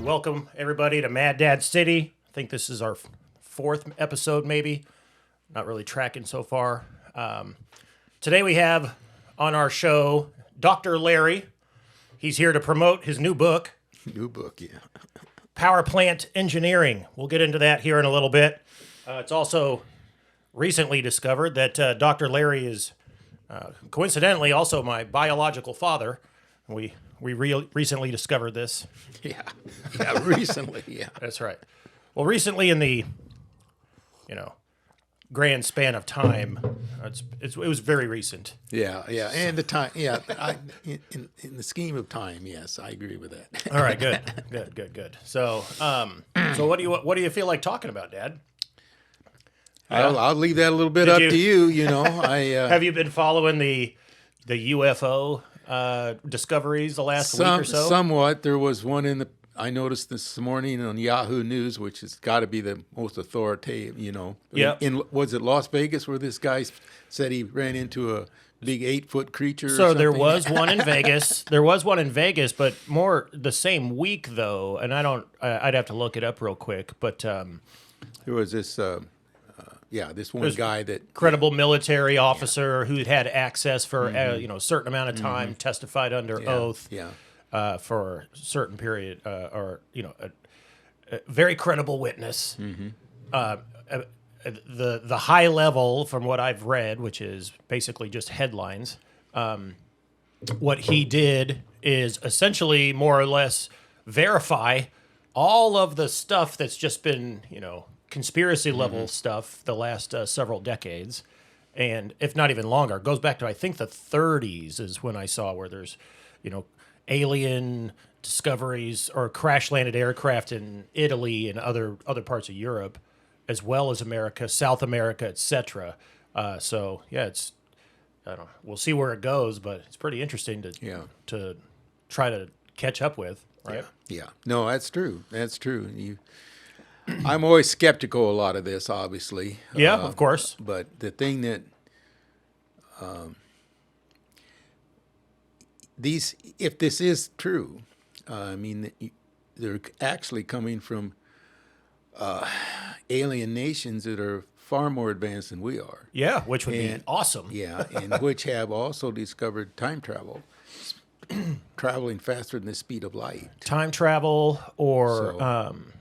Welcome, everybody, to Mad Dad City. I think this is our fourth episode, maybe. Not really tracking so far. Today we have on our show Dr. Larry. He's here to promote his new book. New book, yeah. Power Plant Engineering. We'll get into that here in a little bit. It's also recently discovered that Dr. Larry is coincidentally also my biological father. We recently discovered this. Yeah, recently, yeah. That's right. Well, recently in the, grand span of time, it was very recent. Yeah, and the time, yeah. In the scheme of time, yes, I agree with that. All right, good. So what do you feel like talking about, Dad? I'll leave that a little bit up to you. Have you been following the UFO discoveries the last week or so? Somewhat. There was one I noticed this morning on Yahoo News, which has got to be the most authoritative, Yeah. Was it Las Vegas where this guy said he ran into a big 8-foot creature? So or there something? was one in Vegas. There was one in Vegas, but more the same week though. And I'd have to look it up real quick. But there was this. This one guy that credible military officer who had access for a certain amount of time, testified under oath. Yeah. For a certain period, a very credible witness. The high level, from what I've read, which is basically just headlines, what he did is essentially more or less verify all of the stuff that's just been, conspiracy level stuff the last several decades, and if not even longer. It goes back to, I think, the 30s is when I saw where there's, alien discoveries or crash-landed aircraft in Italy and other parts of Europe, as well as America, South America, etc. So yeah, it's, I don't know. We'll see where it goes, but it's pretty interesting to try to catch up with, right? Yeah. No, that's true. I'm always skeptical a lot of this, obviously. Yeah, of course. But the thing that if this is true, they're actually coming from alien nations that are far more advanced than we are. Yeah, which would be awesome. Yeah, and which have also discovered time travel, traveling faster than the speed of light. Time travel, or I'm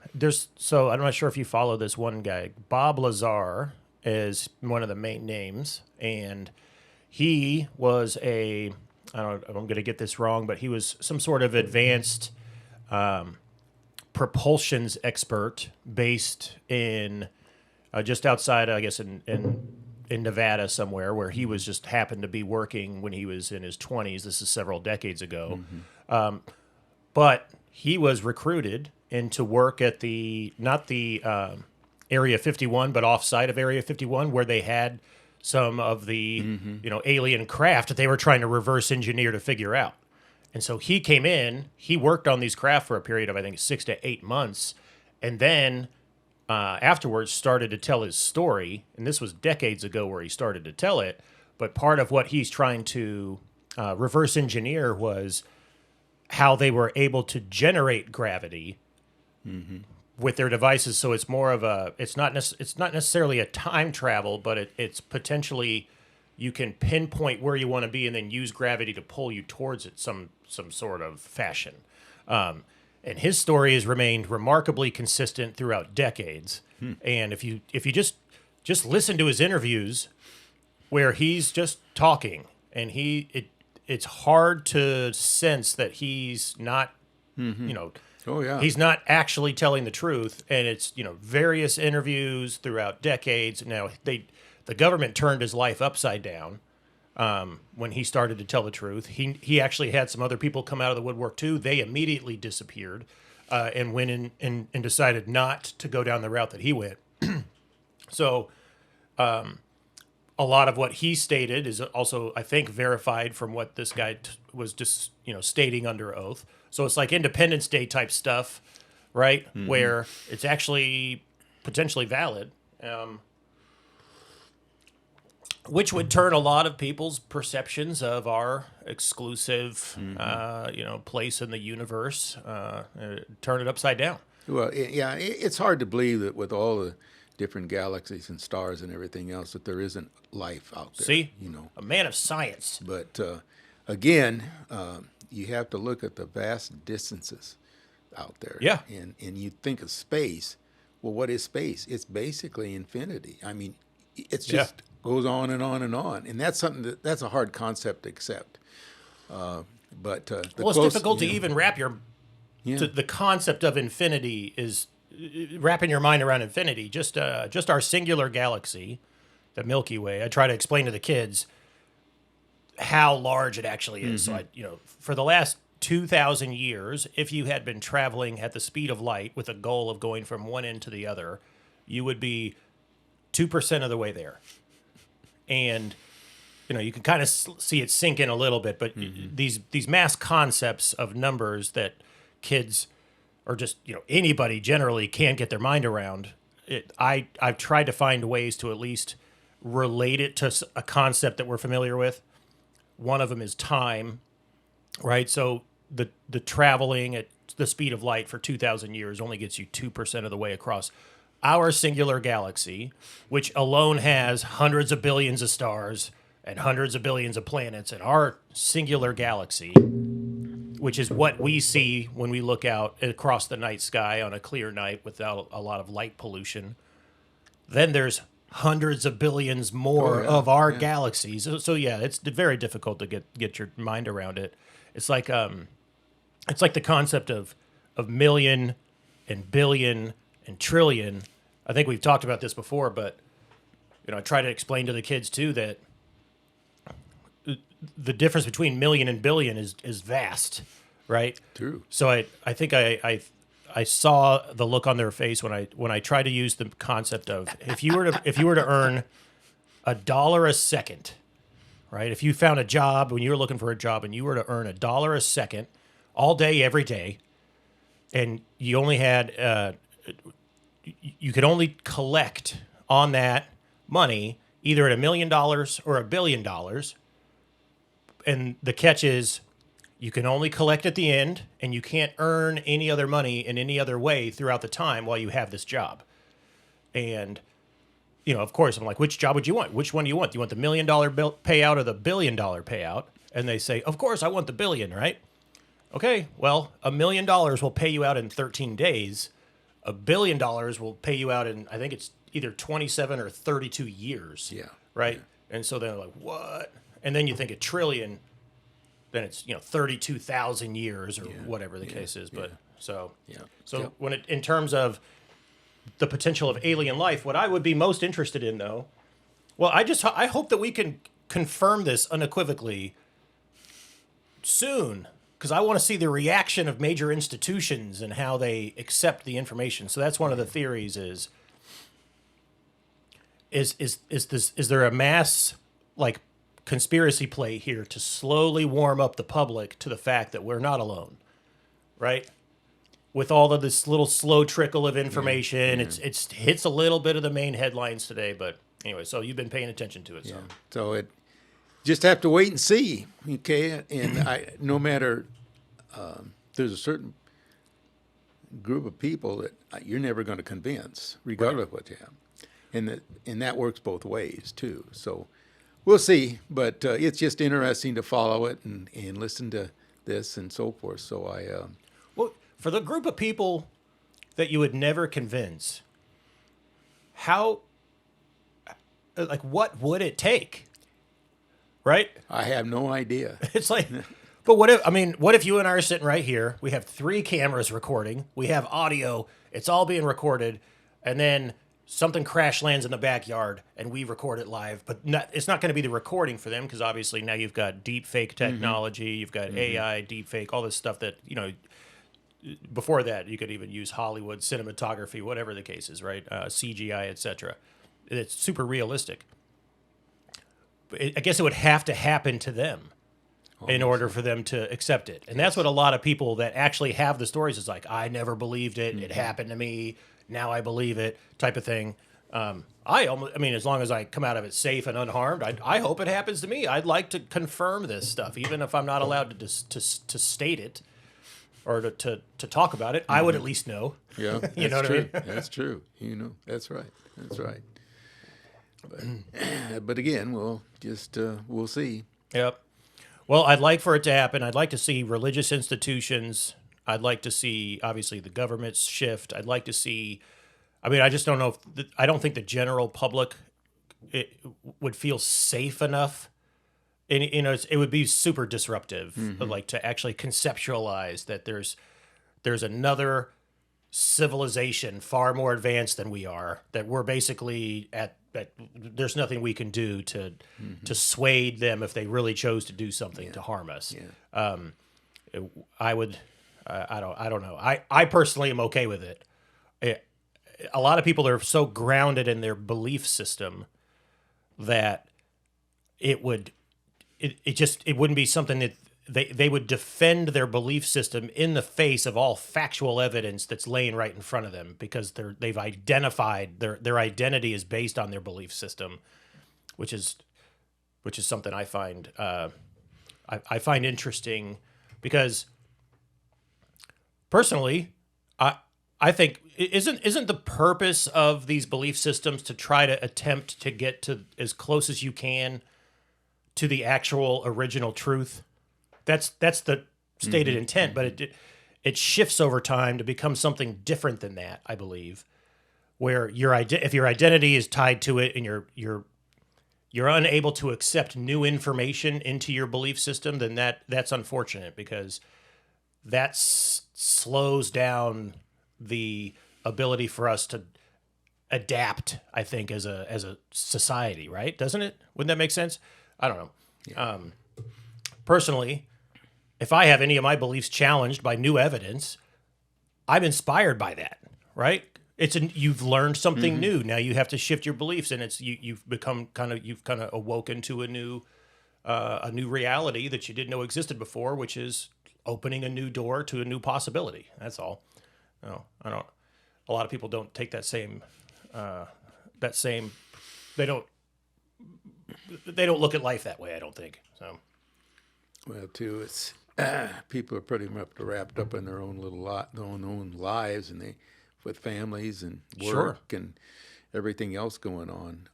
not sure if you follow this one guy. Bob Lazar is one of the main names, and he was I'm going to get this wrong, but he was some sort of advanced propulsions expert based in just outside, I guess, in Nevada somewhere, where he was just happened to be working when he was in his 20s. This is several decades ago. But he was recruited into work at not the Area 51, but offsite of Area 51, where they had some of the alien craft that they were trying to reverse engineer to figure out. And so he came in, he worked on these craft for a period of, I think, 6 to 8 months, and then afterwards started to tell his story. And this was decades ago where he started to tell it, but part of what he's trying to reverse engineer was how they were able to generate gravity with their devices. So it's more of it's not necessarily a time travel, but it's potentially you can pinpoint where you want to be and then use gravity to pull you towards it some sort of fashion. And his story has remained remarkably consistent throughout decades. And if you just listen to his interviews where he's just talking, and it's hard to sense that he's not, Oh yeah, he's not actually telling the truth. And it's, various interviews throughout decades. Now the government turned his life upside down when he started to tell the truth. He actually had some other people come out of the woodwork too. They immediately disappeared and went in and decided not to go down the route that he went. So a lot of what he stated is also, I think, verified from what this guy was just, stating under oath. So it's like Independence Day type stuff, right? Where it's actually potentially valid. which would turn a lot of people's perceptions of our exclusive, place in the universe, turn it upside down. Well, it's hard to believe that with all the different galaxies and stars and everything else that there isn't life out there. See, you know. a man of science. But again, you have to look at the vast distances out there. Yeah. And you think of space. Well, what is space? It's basically infinity. I mean, it's just goes on and on and on. And that's something that's a hard concept to accept. But it's difficult to even wrap the concept of infinity is wrapping your mind around infinity. Just our singular galaxy, the Milky Way. I try to explain to the kids how large it actually is. So for the last 2,000 years, if you had been traveling at the speed of light with a goal of going from one end to the other, you would be 2% of the way there. And you can kind of see it sink in a little bit, but these mass concepts of numbers that kids or just anybody generally can't get their mind around. I've tried to find ways to at least relate it to a concept that we're familiar with. One of them is time, right? So the traveling at the speed of light for 2,000 years only gets you 2% of the way across our singular galaxy, which alone has hundreds of billions of stars and hundreds of billions of planets. And our singular galaxy, which is what we see when we look out across the night sky on a clear night without a lot of light pollution, then there's hundreds of billions more of our galaxies. So it's very difficult to get your mind around it. It's like the concept of million and billion and trillion. I think we've talked about this before, but I try to explain to the kids too that the difference between million and billion is vast, right? True. So I think I saw the look on their face when I tried to use the concept of if you were to earn $1 a second, right? If you found a job when you were looking for a job and you were to earn $1 a second all day every day, and you only had you could only collect on that money either at $1 million or $1 billion, and the catch is you can only collect at the end, and you can't earn any other money in any other way throughout the time while you have this job. And, of course, I'm like, which job would you want? Which one do you want? Do you want the $1 million payout or the $1 billion payout? And they say, of course, I want the billion, right? Okay, well, $1 million will pay you out in 13 days. $1 billion will pay you out in, I think it's either 27 or 32 years. Yeah. Right? Yeah. And so they're like, what? And then you think a trillion, then it's 32,000 years or whatever the case is. But so when in terms of the potential of alien life, what I would be most interested in, though, well, I hope that we can confirm this unequivocally soon, because I want to see the reaction of major institutions and how they accept the information. So that's one of the theories: is there a mass conspiracy play here to slowly warm up the public to the fact that we're not alone, right? With all of this little slow trickle of information, it's hits a little bit of the main headlines today. But anyway, so you've been paying attention to it. Yeah. So it just have to wait and see, okay? And no matter, there's a certain group of people that you're never going to convince, regardless of what you have, and that works both ways too. So we'll see, but it's just interesting to follow it and listen to this and so forth. So well, for the group of people that you would never convince, what would it take? Right? I have no idea. It's like, but what if you and I are sitting right here, we have 3 cameras recording, we have audio, it's all being recorded, and then something crash lands in the backyard and we record it live, but it's not going to be the recording for them, because obviously now you've got deep fake technology, you've got AI, deep fake, all this stuff that, before that you could even use Hollywood cinematography, whatever the case is, right? CGI, etc. It's super realistic. I guess it would have to happen to them in order for them to accept it. And that's what a lot of people that actually have the stories is like, I never believed it. It happened to me. Now I believe it, type of thing. I mean, as long as I come out of it safe and unharmed, I hope it happens to me. I'd like to confirm this stuff, even if I'm not allowed to state it or to talk about it. I would at least know. Yeah, that's You know what I true. mean? That's true. That's right. That's right. But again, we'll see. Yep. Well, I'd like for it to happen. I'd like to see religious institutions. I'd like to see, obviously, the government's shift. I'd like to see. I mean, I just don't know if I don't think the general public would feel safe enough. And it would be super disruptive, like to actually conceptualize that there's another civilization far more advanced than we are. That we're basically at there's nothing we can do to sway them if they really chose to do something to harm us. Yeah. I would. I don't know. I personally am okay with it. A lot of people are so grounded in their belief system that it wouldn't be something that they would defend their belief system in the face of all factual evidence that's laying right in front of them, because they've identified their identity is based on their belief system, which is something I find I find interesting, because personally I think isn't the purpose of these belief systems to try to attempt to get to as close as you can to the actual original truth? That's the stated intent, but it shifts over time to become something different than that, I believe. Where if your identity is tied to it and you're unable to accept new information into your belief system, then that's unfortunate, because that slows down the ability for us to adapt, I think, as a society, right? Doesn't it? Wouldn't that make sense? I don't know. Yeah. Personally, if I have any of my beliefs challenged by new evidence, I'm inspired by that, right? You've learned something new. Now you have to shift your beliefs, and you've kind of awoken to a new reality that you didn't know existed before, which is opening a new door to a new possibility. That's all. No, I don't. A lot of people don't take that same. They don't look at life that way, I don't think. So. Well, too, it's people are pretty much wrapped up in their own their own lives, and with families and work and everything else going on.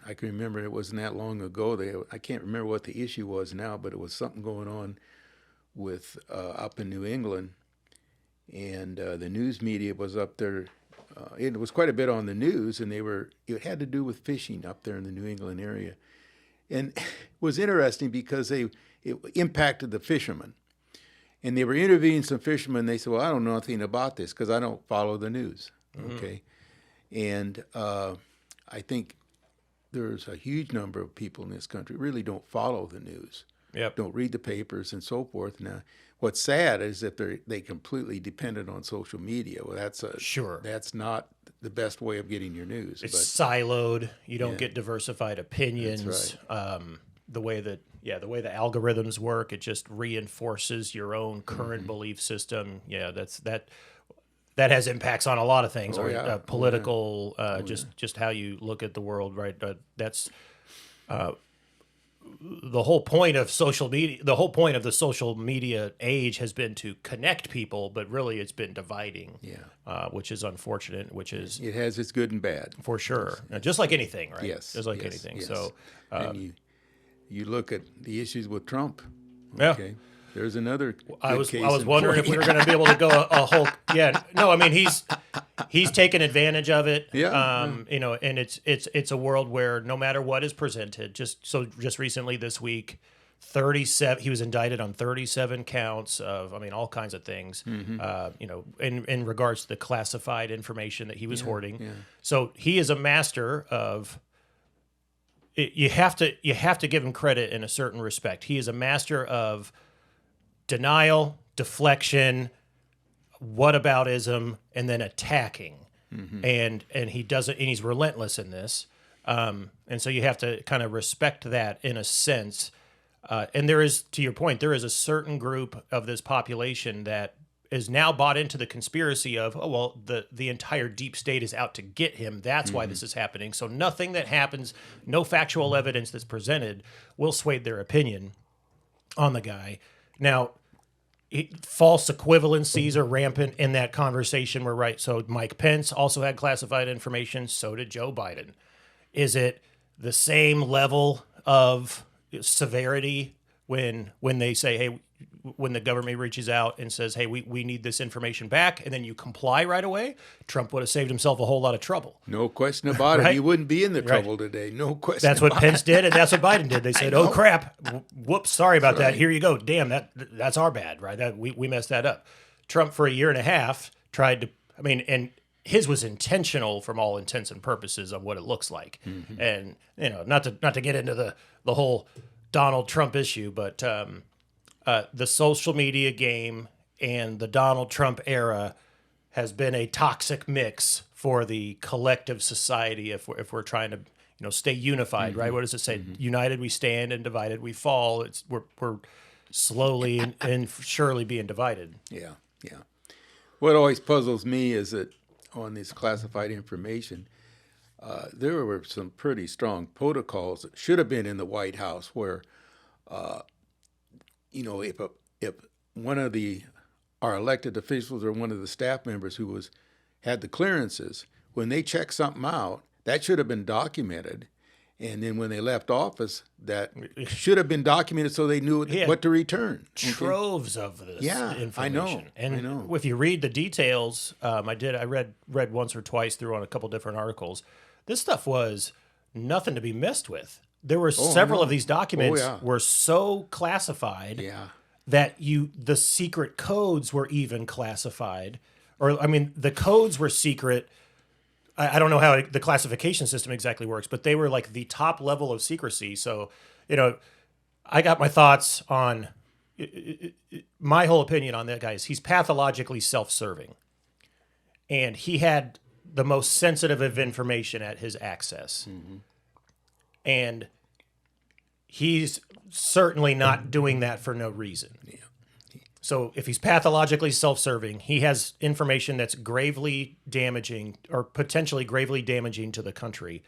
I can remember it wasn't that long ago. I can't remember what the issue was now, but it was something going on with up in New England, and the news media was up there. It was quite a bit on the news, and it had to do with fishing up there in the New England area. And it was interesting because it impacted the fishermen. And they were interviewing some fishermen. They said, well, I don't know anything about this because I don't follow the news. Okay. And I think there's a huge number of people in this country really don't follow the news. Yep. Don't read the papers and so forth. Now, what's sad is that they completely dependent on social media. Well, that's not the best way of getting your news. It's siloed. You don't get diversified opinions. That's right. The way the algorithms work, it just reinforces your own current belief system. Yeah, that has impacts on a lot of things. Political, just how you look at the world, right? That's the whole point of social media. The whole point of the social media age has been to connect people, but really it's been dividing. Yeah, which is unfortunate. It has its good and bad for sure. Just like anything, right? Yes, just like anything. Yes. So, and you look at the issues with Trump. Yeah. Okay. There's another. I was wondering if we were going to be able to go a whole. Yeah. No, I mean he's taken advantage of it. Yeah. And it's a world where no matter what is presented, just recently this week, 37. He was indicted on 37 counts of, all kinds of things. In regards to the classified information that he was hoarding. Yeah. So he is a master of. You have to give him credit in a certain respect. He is a master of denial, deflection, whataboutism, and then attacking. And he does it, and he's relentless in this. And so you have to kind of respect that in a sense. And there is, to your point, there is a certain group of this population that is now bought into the conspiracy of, oh, well, the entire deep state is out to get him. That's why this is happening. So nothing that happens, no factual evidence that's presented will sway their opinion on the guy. Now, false equivalencies are rampant in that conversation. We're right. So Mike Pence also had classified information. So did Joe Biden. Is it the same level of severity when they say, hey, when the government reaches out and says, hey, we need this information back, and then you comply right away? Trump would have saved himself a whole lot of trouble. No question about Right? it. He wouldn't be in the trouble today. No question. That's what about Pence it. did, and that's what Biden did. They said, "Oh crap, whoops, sorry about that. right. Here you go. Damn, that's our bad, right? That we messed that up." Trump for a year and a half tried to. I mean, and his was intentional from all intents and purposes of what it looks like. And not to get into the whole Donald Trump issue, but the social media game and the Donald Trump era has been a toxic mix for the collective society if we're trying to stay unified, right? What does it say? United we stand and divided we fall. We're slowly and surely being divided. Yeah, yeah. What always puzzles me is that on this classified information, there were some pretty strong protocols that should have been in the White House where, if one of our elected officials or one of the staff members who had the clearances, when they checked something out, that should have been documented. And then when they left office, that should have been documented so they knew what to return. Troves of this information. I know. And I know. if you read the details, I read once or twice through on a couple different articles. This stuff was nothing to be messed with. There were several of these documents were so classified that the secret codes were even classified. Or, I mean, the codes were secret. I don't know how the classification system exactly works, but they were like the top level of secrecy. So, I got my thoughts on my whole opinion on that guy is he's pathologically self-serving. And he had the most sensitive of information at his access. And he's certainly not doing that for no reason. Yeah. So if he's pathologically self-serving, he has information that's gravely damaging or potentially gravely damaging to the country.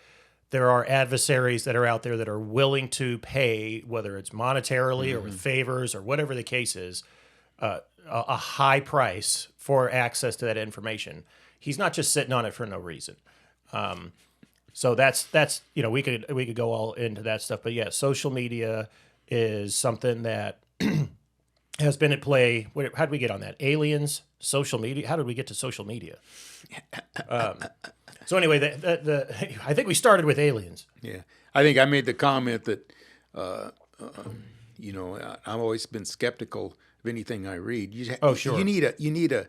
There are adversaries that are out there that are willing to pay, whether it's monetarily or with favors or whatever the case is, a high price for access to that information. He's not just sitting on it for no reason. So that's we could go all into that stuff, but yeah, social media is something that has been at play. How did we get on that? Aliens, social media. How did we get to social media? So anyway, I think we started with aliens. Yeah, I think I made the comment that I've always been skeptical of anything I read. Sure. You need a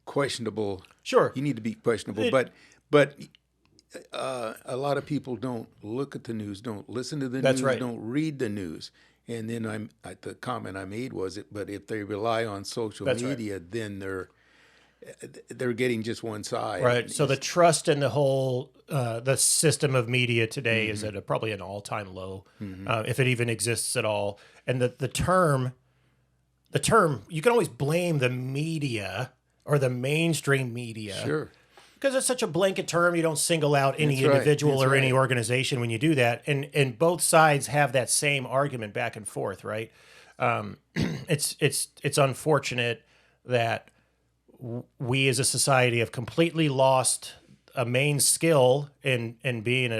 questionable. Sure. You need to be questionable, but a lot of people don't look at the news, don't listen to the That's news, right. don't read the news. And then the comment I made was but if they rely on social That's media, then they're getting just one side. Right. So the trust in the whole the system of media today is at probably an all-time low, if it even exists at all. And the term you can always blame the media or the mainstream media. Sure. Because it's such a blanket term, you don't single out any That's right. individual That's or any right. organization when you do that, and both sides have that same argument back and forth, right? It's unfortunate that we as a society have completely lost a main skill in being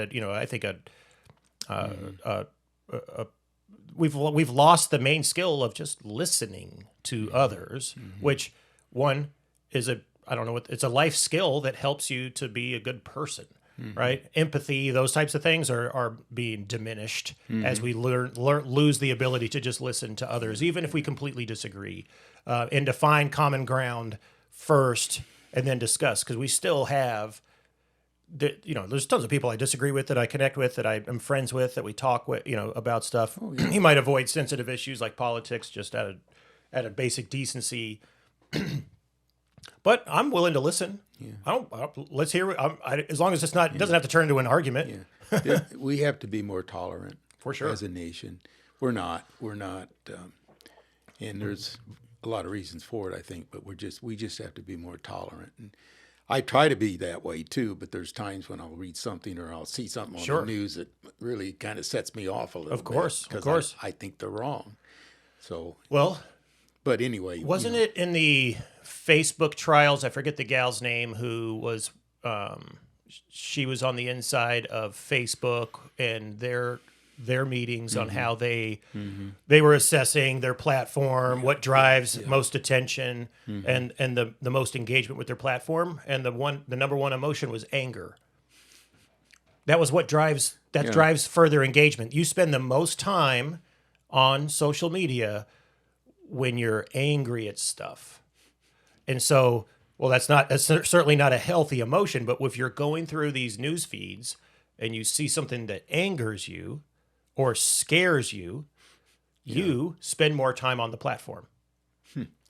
we've lost the main skill of just listening to others, which one is it's a life skill that helps you to be a good person, right? Empathy, those types of things are being diminished as we lose the ability to just listen to others, even if we completely disagree, and to find common ground first and then discuss, because we still have there's tons of people I disagree with that I connect with, that I am friends with, that we talk with, about stuff. You might avoid sensitive issues like politics just out of basic decency. But I'm willing to listen. Yeah. Let's hear it. As long as it doesn't have to turn into an argument. Yeah. We have to be more tolerant For sure. as a nation. We're not. And there's a lot of reasons for it, I think, but we just have to be more tolerant. And I try to be that way too, but there's times when I'll read something or I'll see something on Sure. the news that really kind of sets me off a little Of course, bit. of course. I think they're wrong. So, Well, but anyway. wasn't it in the Facebook trials? I forget the gal's name who was, she was on the inside of Facebook and their meetings on how they were assessing their platform, what drives most attention and the most engagement with their platform, and the number one emotion was anger. That was what drives further engagement. You spend the most time on social media when you're angry at stuff. And so, well, that's certainly not a healthy emotion, but if you're going through these news feeds and you see something that angers you or scares you, you spend more time on the platform.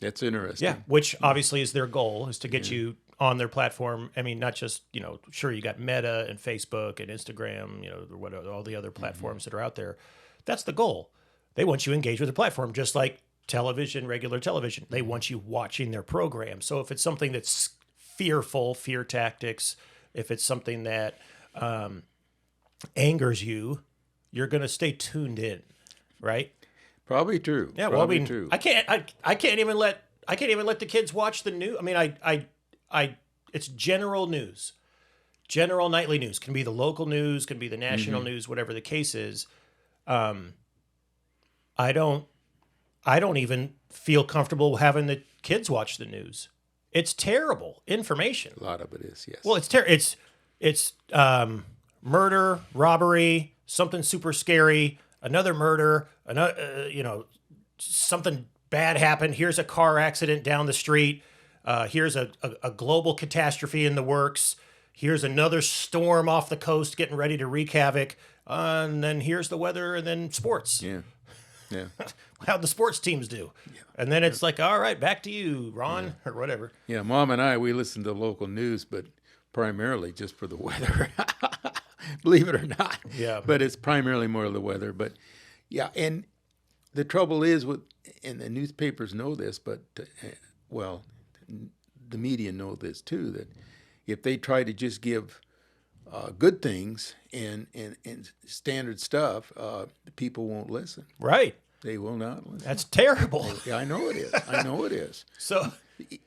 That's interesting. Yeah, which obviously is their goal, is to get you on their platform. I mean, not just, sure, you got Meta and Facebook and Instagram, or whatever, all the other platforms that are out there. That's the goal. They want you engaged with the platform, just like television, regular television. They want you watching their program. So if it's something that's fearful, fear tactics, if it's something that angers you, you're going to stay tuned in, right? Probably true. Yeah, Probably well, I mean, true. I can't even let the kids watch the news. I mean, it's general news, general nightly news. Can be the local news, can be the national news, whatever the case is. I don't even feel comfortable having the kids watch the news. It's terrible information. A lot of it is, yes. Well, it's murder, robbery, something super scary, another murder, another something bad happened. Here's a car accident down the street. Here's a global catastrophe in the works. Here's another storm off the coast getting ready to wreak havoc. And then here's the weather, and then sports. Yeah. How'd the sports teams do? Yeah. And then it's like, all right, back to you, Ron, or whatever. Yeah, Mom and I, we listen to local news, but primarily just for the weather. Believe it or not. Yeah. But it's primarily more of the weather. But yeah, and the trouble is and the newspapers know this, but the media know this too, that if they try to just give good things and standard stuff, the people won't listen. Right. They will not listen. That's terrible. Yeah, I know it is. I know it is. So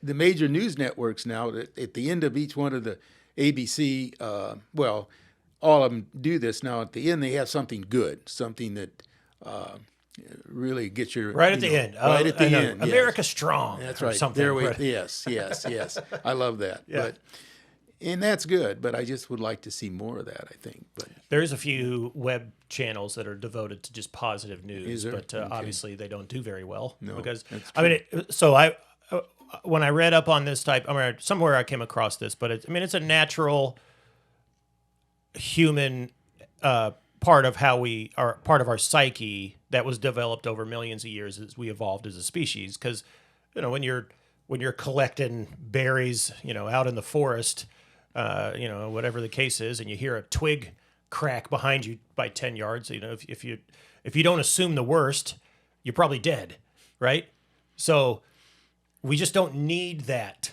the major news networks now, at the end of each one of the ABC, all of them do this now. At the end, they have something good, something that really gets your right at the end. Right at the end. Yes. America Strong. That's or right. Something. There we. Yes. I love that. Yeah. And that's good. But I just would like to see more of that, I think. But there's a few web channels that are devoted to just positive news, Is there? but Okay. obviously they don't do very well. No, because that's I mean, when I read up on this type, somewhere I came across this, but it's a natural human part of how we are, part of our psyche that was developed over millions of years as we evolved as a species. Because when you're collecting berries, out in the forest, whatever the case is, and you hear a twig crack behind you by 10 yards, if you don't assume the worst, you're probably dead, right? So we just don't need that.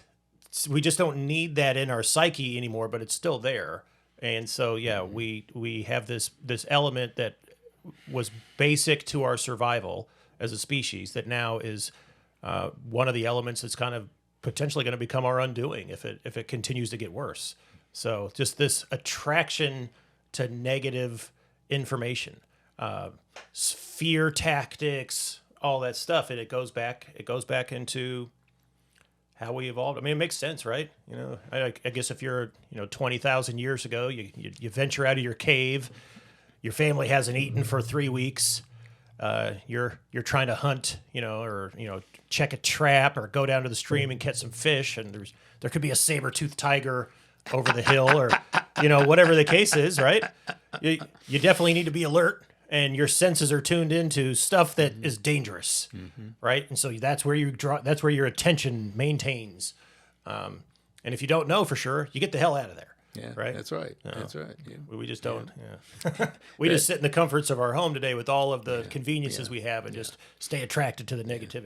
We just don't need that in our psyche anymore, but it's still there. And so, yeah, we have this element that was basic to our survival as a species that now is one of the elements that's kind of potentially going to become our undoing if it continues to get worse. So just this attraction to negative information, fear tactics, all that stuff, and it goes back into how we evolved. I mean, it makes sense, right? I guess if you're 20,000 years ago, you venture out of your cave, your family hasn't eaten for 3 weeks. You're trying to hunt, or check a trap or go down to the stream and catch some fish, and there could be a saber-toothed tiger over the hill, or whatever the case is, right? You definitely need to be alert, and your senses are tuned into stuff that is dangerous, right? And so that's where your attention maintains. And if you don't know for sure, you get the hell out of there. yeah, right? That's right. That's right. Yeah. We just don't. Yeah. We just sit in the comforts of our home today with all of the conveniences we have and just stay attracted to the negativity.